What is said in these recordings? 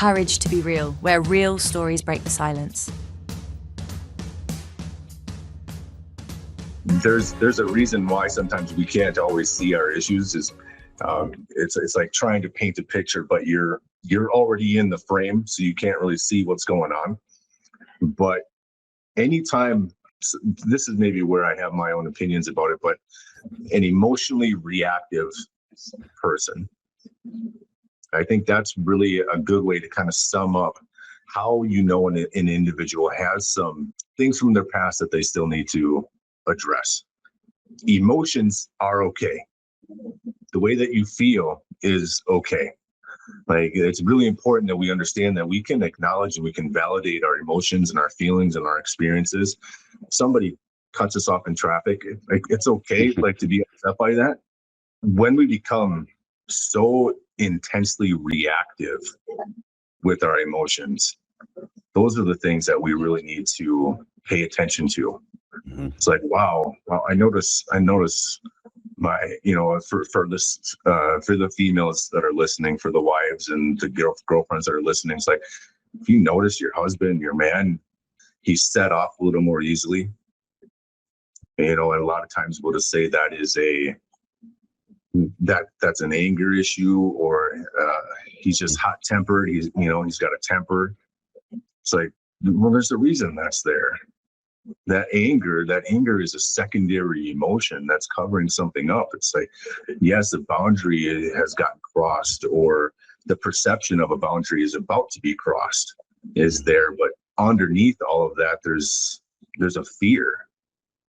courage to be real, where real stories break the silence. There's a reason why sometimes we can't always see our issues. It's like trying to paint a picture, but you're already in the frame, so you can't really see what's going on. But anytime, this is maybe where I have my own opinions about it, but an emotionally reactive person, I think that's really a good way to kind of sum up how an individual has some things from their past that they still need to address. Emotions are okay. The way that you feel is okay. Like, it's really important that we understand that we can acknowledge and we can validate our emotions and our feelings and our experiences. If somebody cuts us off in traffic, it's okay, like, to be upset by that. When we become so intensely reactive with our emotions, those are the things that we really need to pay attention to. Mm-hmm. It's like, wow, I notice my, for the females that are listening, for the wives and the girlfriends that are listening, it's like, if you notice your husband, your man, he's set off a little more easily, and a lot of times we'll just say that is that's an anger issue, or he's just hot tempered. He's got a temper. It's like, well, there's a reason that's there. That anger is a secondary emotion that's covering something up. It's like, yes, the boundary has gotten crossed, or the perception of a boundary is about to be crossed is there, but underneath all of that, there's a fear,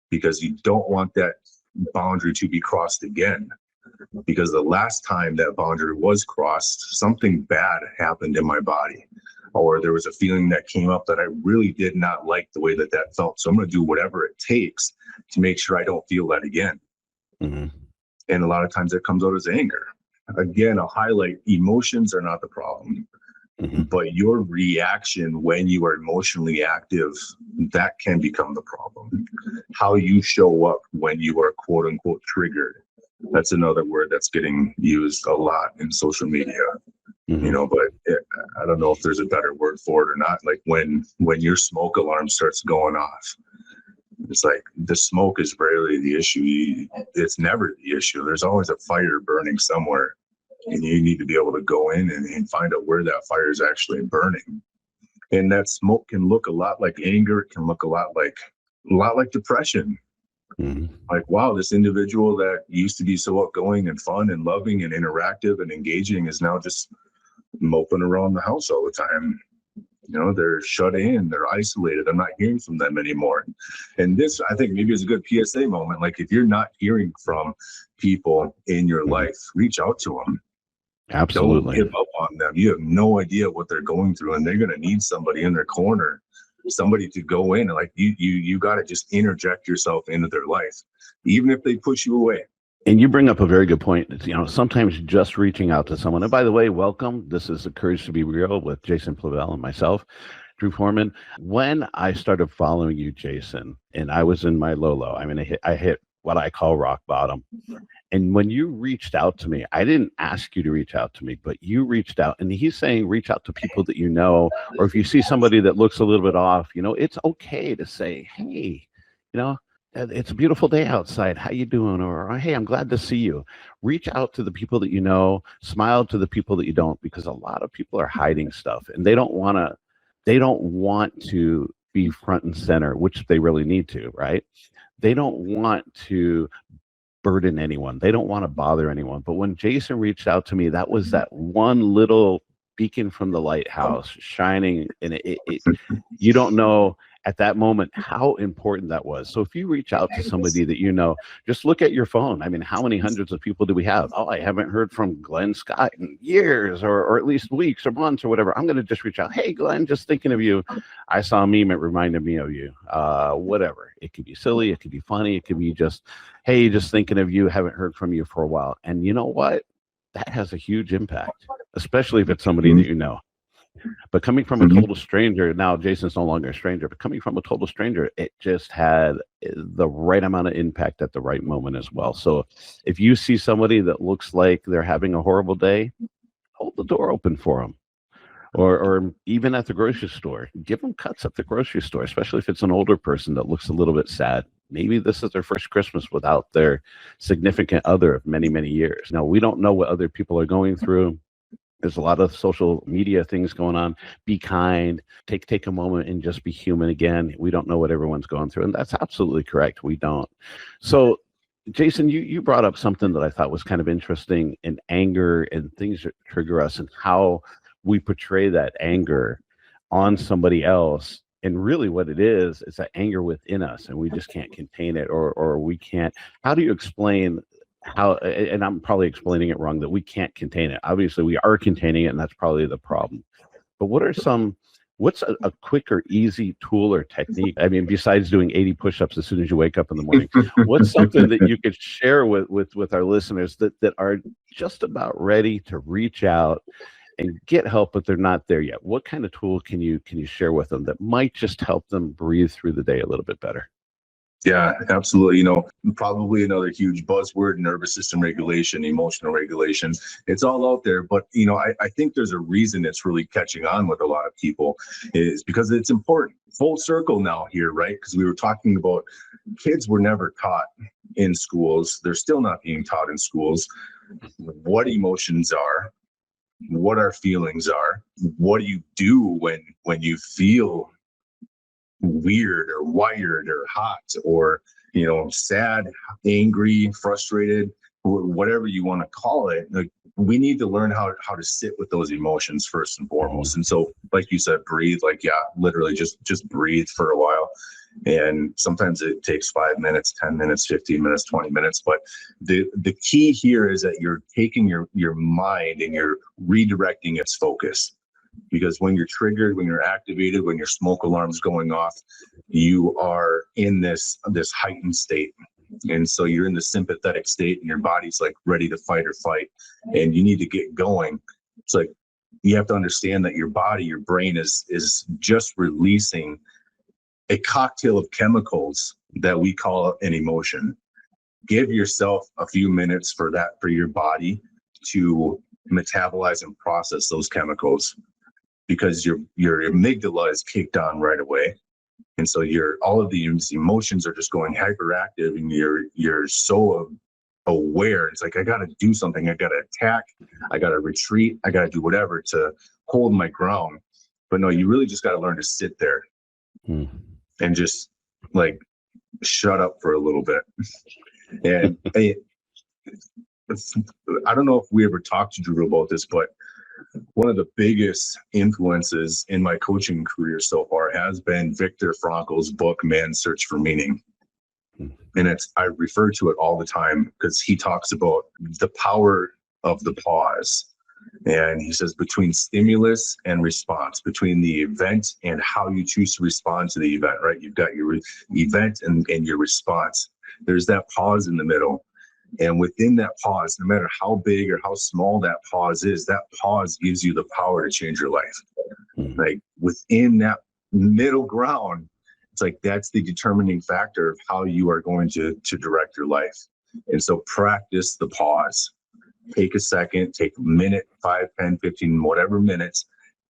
because you don't want that boundary to be crossed again. Because the last time that boundary was crossed, something bad happened in my body, or there was a feeling that came up that I really did not like the way that felt. So I'm going to do whatever it takes to make sure I don't feel that again. Mm-hmm. And a lot of times that comes out as anger. Again, I'll highlight, emotions are not the problem, mm-hmm. but your reaction when you are emotionally active, that can become the problem. How you show up when you are quote unquote triggered. That's another word that's getting used a lot in social media, mm-hmm. But I don't know if there's a better word for it or not. Like when your smoke alarm starts going off, it's like the smoke is rarely the issue. It's never the issue. There's always a fire burning somewhere, and you need to be able to go in and find out where that fire is actually burning. And that smoke can look a lot like anger. It can look a lot like depression. Mm-hmm. Like, wow, this individual that used to be so outgoing and fun and loving and interactive and engaging is now just moping around the house all the time. They're shut in, they're isolated. I'm not hearing from them anymore. And this, I think, maybe is a good PSA moment. Like, if you're not hearing from people in your mm-hmm. life, reach out to them. Absolutely. Don't give up on them. You have no idea what they're going through, and they're going to need somebody in their corner, somebody to go in and, like, you got to just interject yourself into their life, even if they push you away. And you bring up a very good point. Sometimes just reaching out to someone. And by the way, welcome. This is the Courage to Be Real with Jason Plavel and myself, Drew Foreman. When I started following you, Jason, and I was in my low, I hit what I call rock bottom. And when you reached out to me, I didn't ask you to reach out to me, but you reached out. And he's saying reach out to people that you know, or if you see somebody that looks a little bit off, it's okay to say, hey, it's a beautiful day outside. How you doing? Or, hey, I'm glad to see you. Reach out to the people that you know, smile to the people that you don't, because a lot of people are hiding stuff, and they don't want to be front and center, which they really need to, right? They don't want to burden anyone. They don't want to bother anyone. But when Jason reached out to me, that was that one little beacon from the lighthouse shining, and you don't know at that moment how important that was. So if you reach out to somebody that you know, just look at your phone. How many hundreds of people do we have? Oh, I haven't heard from Glenn Scott in years, or at least weeks or months or whatever. I'm going to just reach out. Hey, Glenn, just thinking of you. I saw a meme. It reminded me of you. Whatever. It could be silly. It could be funny. It could be just, hey, just thinking of you. Haven't heard from you for a while. And you know what? That has a huge impact, especially if it's somebody that you know. But coming from a total stranger, now Jason's no longer a stranger, but coming from a total stranger, it just had the right amount of impact at the right moment as well. So if you see somebody that looks like they're having a horrible day, hold the door open for them. or even at the grocery store. Give them cuts at the grocery store, especially if it's an older person that looks a little bit sad. Maybe this is their first Christmas without their significant other of many, many years. Now, we don't know what other people are going through. There's a lot of social media things going on. Be kind, take a moment and just be human again. We don't know what everyone's going through. And that's absolutely correct. We don't. So, Jason, you brought up something that I thought was kind of interesting in anger and things that trigger us and how we portray that anger on somebody else. And really what it is that anger within us and we just can't contain it or we can't. How do you explain how, and I'm probably explaining it wrong, that we can't contain it? Obviously we are containing it and that's probably the problem. But what's a quick or easy tool or technique? I mean, besides doing 80 push-ups as soon as you wake up in the morning, what's something that you could share with our listeners that are just about ready to reach out and get help, but they're not there yet? What kind of tool can you share with them that might just help them breathe through the day a little bit better? Yeah, absolutely. Probably another huge buzzword: nervous system regulation, emotional regulation. It's all out there, but I think there's a reason it's really catching on with a lot of people, is because it's important. Full circle now here, right? Because we were talking about kids were never taught in schools. They're still not being taught in schools what emotions are, what our feelings are, what do you do when you feel weird or wired or hot or sad, angry, frustrated, whatever you want to call it. Like, we need to learn how to sit with those emotions first and foremost. And so, like you said, breathe. Literally just breathe for a while. And sometimes it takes 5 minutes, 10 minutes, 15 minutes, 20 minutes. But the key here is that you're taking your mind and you're redirecting its focus. Because when you're triggered, when you're activated, when your smoke alarm's going off, you are in this heightened state. And so you're in the sympathetic state and your body's like ready to fight or fight. And you need to get going. It's like you have to understand that your body, your brain is just releasing a cocktail of chemicals that we call an emotion. Give yourself a few minutes for your body to metabolize and process those chemicals, because your amygdala is kicked on right away. And so all of these emotions are just going hyperactive, and you're so aware. It's like, I got to do something. I got to attack. I got to retreat. I got to do whatever to hold my ground. But no, you really just got to learn to sit there and just shut up for a little bit. And I don't know if we ever talked to Drew about this, but one of the biggest influences in my coaching career so far has been Viktor Frankl's book, Man's Search for Meaning. And I refer to it all the time because he talks about the power of the pause. And he says, between stimulus and response, between the event and how you choose to respond to the event, right? You've got your event and your response. There's that pause in the middle. And within that pause, no matter how big or how small that pause is, that pause gives you the power to change your life. Like, within that middle ground, it's like that's the determining factor of how you are going to direct your life. And so practice the pause. Take a second, take a minute, 5, 10, 15, whatever minutes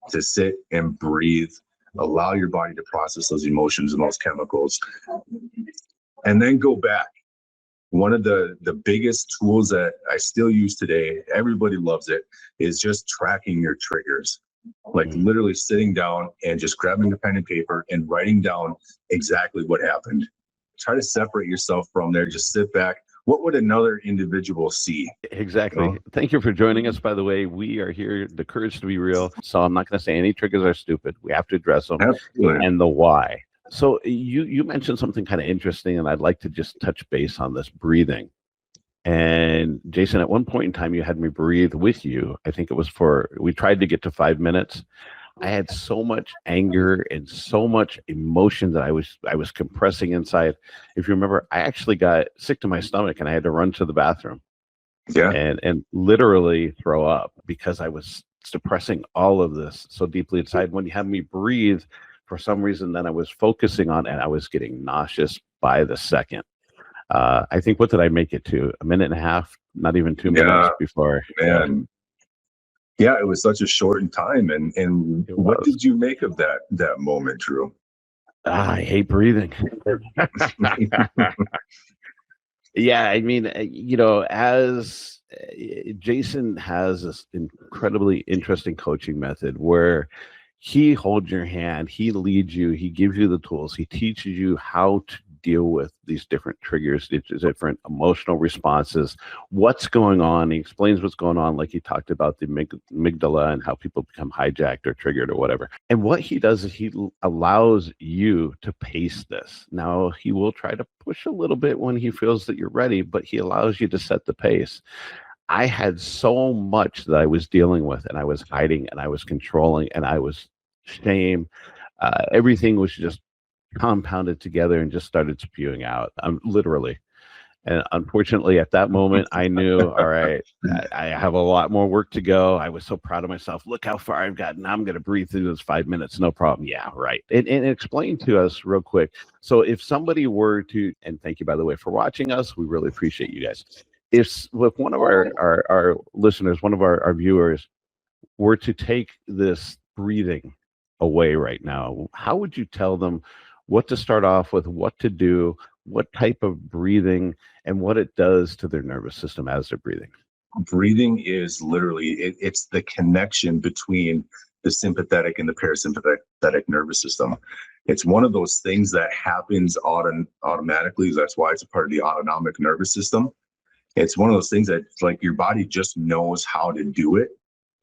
to sit and breathe. Allow your body to process those emotions and those chemicals. And then go back. One of the biggest tools that I still use today, everybody loves it, is just tracking your triggers. Like literally sitting down and just grabbing a pen and paper and writing down exactly what happened. Try to separate yourself from there. Just sit back. What would another individual see? Exactly. Thank you for joining us, by the way. We are here, the courage to be real. So I'm not going to say any triggers are stupid. We have to address them. Absolutely. And the why. So you mentioned something kind of interesting, and I'd like to just touch base on this breathing. And Jason, at one point in time, you had me breathe with you. I think it was we tried to get to 5 minutes. I had so much anger and so much emotion that I was compressing inside. If you remember, I actually got sick to my stomach and I had to run to the bathroom. Yeah. And literally throw up because I was suppressing all of this so deeply inside. When you have me breathe, for some reason, then I was focusing on, and I was getting nauseous by the second. I think, what did I make it to? A minute and a half, not even 2 minutes before. Man. Yeah, it was such a shortened time. And It what was. did you make of that moment, Drew? I hate breathing. Yeah, I mean, as Jason has this incredibly interesting coaching method where he holds your hand, he leads you, he gives you the tools, he teaches you how to deal with these different triggers, these different emotional responses, what's going on. He explains what's going on, like he talked about the amygdala and how people become hijacked or triggered or whatever. And what he does is he allows you to pace this. Now, he will try to push a little bit when he feels that you're ready, but he allows you to set the pace. I had so much that I was dealing with, and I was hiding, and I was controlling, and I was shame. Everything was just compounded together and just started spewing out, literally. And unfortunately, at that moment, I knew, all right, I have a lot more work to go. I was so proud of myself. Look how far I've gotten. I'm going to breathe through those 5 minutes. No problem. Yeah, right. And explain to us real quick. So if somebody were to, and thank you, by the way, for watching us, we really appreciate you guys. If one of our listeners, one of our viewers were to take this breathing away right now, how would you tell them what to start off with, what to do, what type of breathing, and what it does to their nervous system as they're breathing? Breathing is literally, it's the connection between the sympathetic and the parasympathetic nervous system. It's one of those things that happens automatically. That's why it's a part of the autonomic nervous system. It's one of those things that like your body just knows how to do it,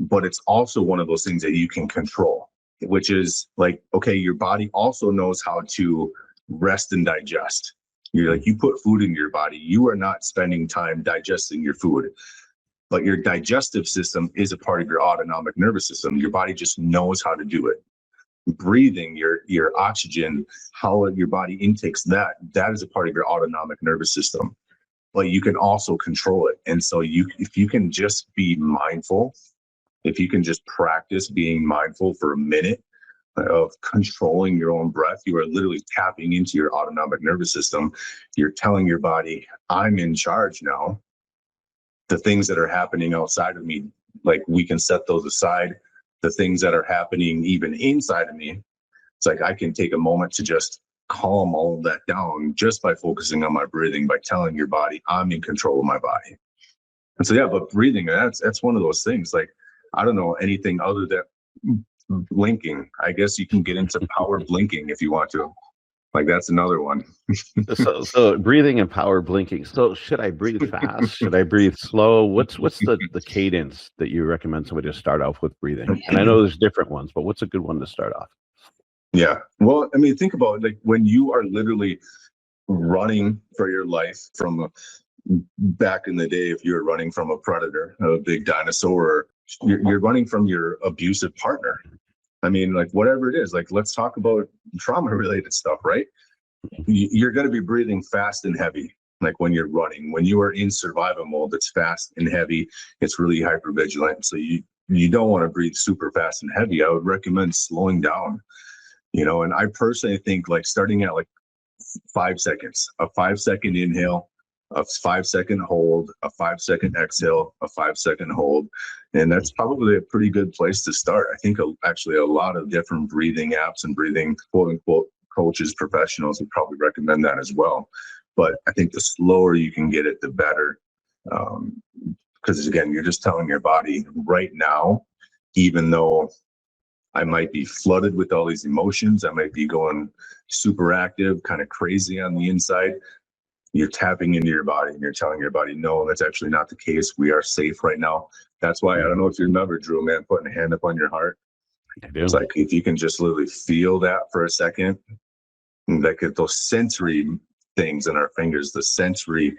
but it's also one of those things that you can control, which is like, okay, your body also knows how to rest and digest. You're like, you put food in your body, you are not spending time digesting your food, but your digestive system is a part of your autonomic nervous system. Your body just knows how to do it. Breathing, your oxygen, how your body intakes that is a part of your autonomic nervous system, but you can also control it. And so if you can just be mindful, if you can just practice being mindful for a minute of controlling your own breath, you are literally tapping into your autonomic nervous system. You're telling your body, I'm in charge now. The things that are happening outside of me, like we can set those aside. The things that are happening even inside of me, it's like I can take a moment to just calm all of that down just by focusing on my breathing, by telling your body I'm in control of my body. And so, yeah, but breathing, that's one of those things. Like, I don't know anything other than blinking. I guess you can get into power blinking if you want to. Like, that's another one. So breathing and power blinking. So should I breathe fast? Should I breathe slow? What's the cadence that you recommend somebody to start off with breathing? And I know there's different ones, but what's a good one to start off? Yeah. Well, I mean, think about it, like when you are literally running for your life from back in the day, if you're running from a predator, a big dinosaur, you're running from your abusive partner. I mean, like whatever it is, like let's talk about trauma related stuff, right? You're going to be breathing fast and heavy. Like when you're running, when you are in survival mode, it's fast and heavy. It's really hypervigilant. So you don't want to breathe super fast and heavy. I would recommend slowing down, and I personally think like starting at like 5 seconds, a 5-second inhale, a 5-second hold, a 5-second exhale, a 5-second hold. And that's probably a pretty good place to start. I think actually a lot of different breathing apps and breathing quote unquote coaches, professionals would probably recommend that as well. But I think the slower you can get it, the better. Because again, you're just telling your body right now, even though I might be flooded with all these emotions, I might be going super active, kind of crazy on the inside, you're tapping into your body and you're telling your body, no, that's actually not the case. We are safe right now. That's why, I don't know if you remember, Drew, man, putting a hand up on your heart. I do. It's like, if you can just literally feel that for a second, like those sensory things in our fingers, the sensory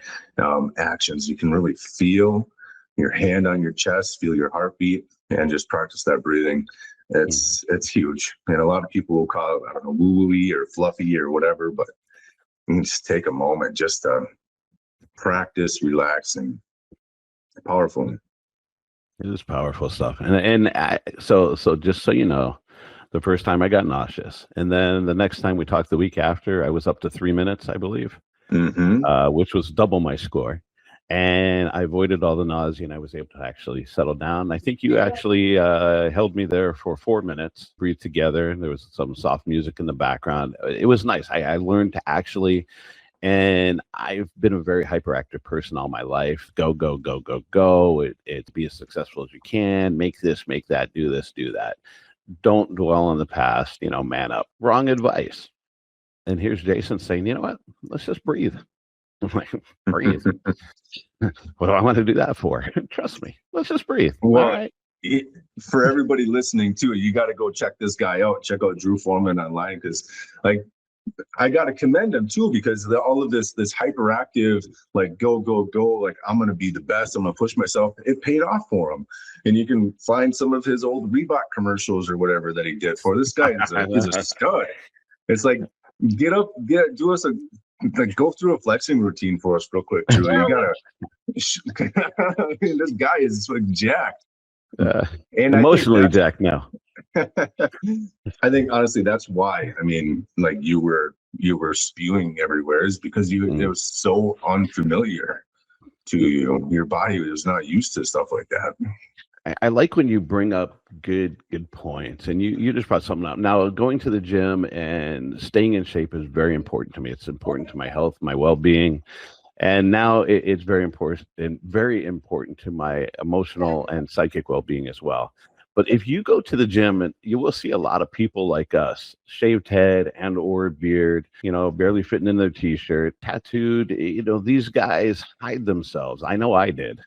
actions, you can really feel your hand on your chest, feel your heartbeat, and just practice that breathing. It's huge. And a lot of people will call it, I don't know, woo-woo-y or fluffy or whatever, but you can just take a moment just to practice, relax, and powerful. It is powerful stuff. So just so you know, the first time I got nauseous, and then the next time we talked the week after, I was up to 3 minutes, I believe, which was double my score. and I avoided all the nausea, and I was able to actually settle down. I think you actually held me there for 4 minutes, breathed together. There was some soft music in the background. It was nice. I learned to actually, and I've been a very hyperactive person all my life. Go, go, go, go, go. It be as successful as you can. Make this, make that, do this, do that. Don't dwell on the past, man up. Wrong advice. And here's Jason saying, you know what? Let's just breathe. I'm like, breathe. What do I want to do that for? Trust me. Let's just breathe. Well, all right. For everybody listening too, you got to go check this guy out. Check out Drew Foreman online, because like I got to commend him too, because all of this hyperactive, like go, go, go, like I'm going to be the best. I'm going to push myself. It paid off for him. And you can find some of his old Reebok commercials or whatever that he did for this guy. Is a stud. It's like, get up, do us go through a flexing routine for us real quick, Drew. You gotta. This guy is like jacked. And emotionally jacked now. I think honestly that's why. I mean, like you were spewing everywhere, is because it was so unfamiliar to you. Your body was not used to stuff like that. I like when you bring up good points, and you just brought something up. Now, going to the gym and staying in shape is very important to me. It's important to my health, my well-being, and now it's very important to my emotional and psychic well-being as well. But if you go to the gym, and you will see a lot of people like us, shaved head and or beard, barely fitting in their t-shirt, tattooed. These guys hide themselves. I know I did.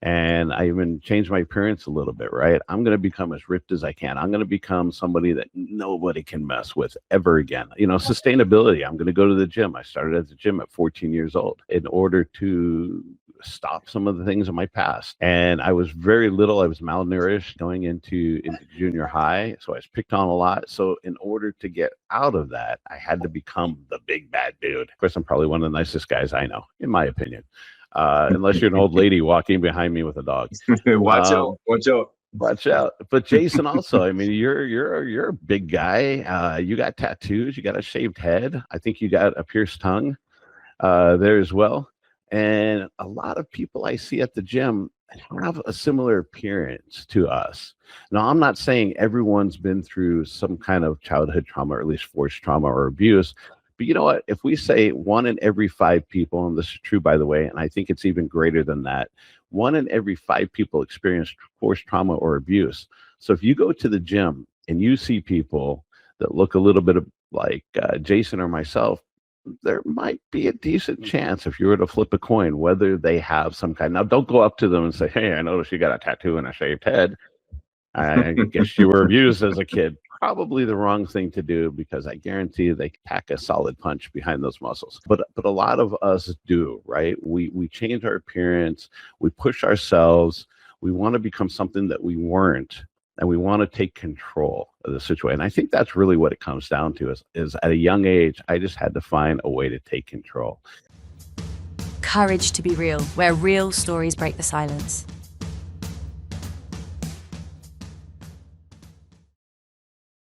And I even changed my appearance a little bit, right? I'm going to become as ripped as I can. I'm going to become somebody that nobody can mess with ever again. Sustainability. I'm going to go to the gym. I started at the gym at 14 years old in order to stop some of the things in my past. And I was very little. I was malnourished going into junior high. So I was picked on a lot. So in order to get out of that, I had to become the big bad dude. Of course, I'm probably one of the nicest guys I know, in my opinion. Unless you're an old lady walking behind me with a dog. Watch out. But Jason also, I mean, you're a big guy. You got tattoos, you got a shaved head. I think you got a pierced tongue there as well. And a lot of people I see at the gym have a similar appearance to us. Now, I'm not saying everyone's been through some kind of childhood trauma, or at least forced trauma or abuse. But you know what? If we say 1 in every 5 people, and this is true, by the way, and I think it's even greater than that, 1 in every 5 people experience forced trauma or abuse. So if you go to the gym and you see people that look a little bit like Jason or myself, there might be a decent chance, if you were to flip a coin, whether they have some kind. Now, don't go up to them and say, "Hey, I noticed you got a tattoo and a shaved head. I guess you were abused as a kid." Probably the wrong thing to do, because I guarantee you they pack a solid punch behind those muscles. But a lot of us do, right? We change our appearance, we push ourselves, we want to become something that we weren't, and we want to take control of the situation. And I think that's really what it comes down to is at a young age, I just had to find a way to take control. Courage to be real, where real stories break the silence.